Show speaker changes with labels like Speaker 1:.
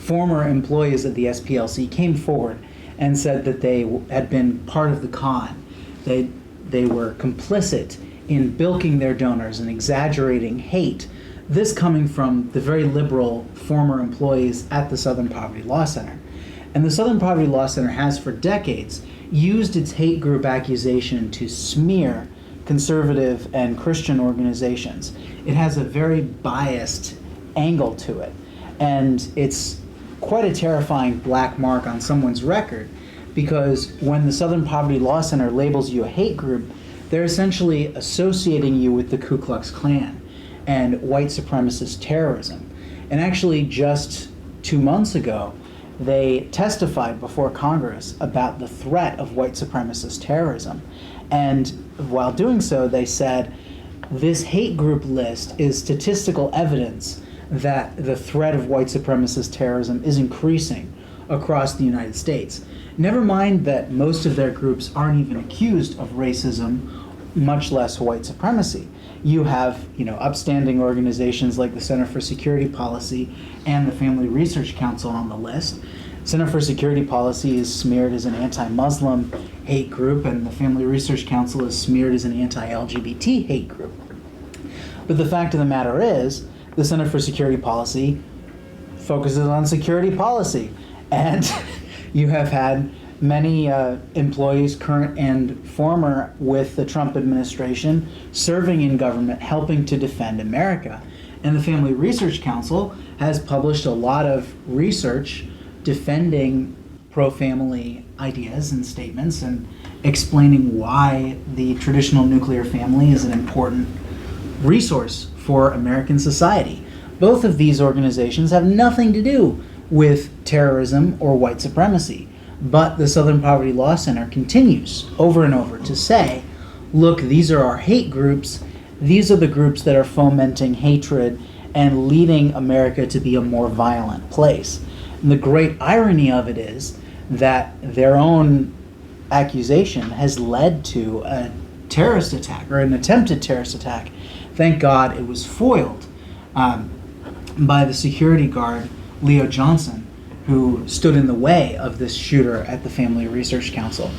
Speaker 1: former employees at the SPLC came forward and said that they had been part of the con. They were complicit in bilking their donors and exaggerating hate. This coming from the very liberal former employees at the Southern Poverty Law Center. And the Southern Poverty Law Center has for decades used its hate group accusation to smear conservative and Christian organizations. It has a very biased angle to it. And it's quite a terrifying black mark on someone's record, because when the Southern Poverty Law Center labels you a hate group, they're essentially associating you with the Ku Klux Klan and white supremacist terrorism. And actually just 2 months ago, they testified before Congress about the threat of white supremacist terrorism. And while doing so, they said, this hate group list is statistical evidence that the threat of white supremacist terrorism is increasing across the United States. Never mind that most of their groups aren't even accused of racism, much less white supremacy. You have, upstanding organizations like the Center for Security Policy and the Family Research Council on the list. Center for Security Policy is smeared as an anti-Muslim hate group, and the Family Research Council is smeared as an anti-LGBT hate group. But the fact of the matter is, the Center for Security Policy focuses on security policy, and you have had many employees, current and former, with the Trump administration serving in government, helping to defend America. And the Family Research Council has published a lot of research defending pro-family ideas and statements and explaining why the traditional nuclear family is an important resource for American society. Both of these organizations have nothing to do with terrorism or white supremacy. But the Southern Poverty Law Center continues over and over to say, look, these are our hate groups. These are the groups that are fomenting hatred and leading America to be a more violent place. And the great irony of it is that their own accusation has led to a terrorist attack, or an attempted terrorist attack. Thank God it was foiled by the security guard, Leo Johnson, who stood in the way of this shooter at the Family Research Council.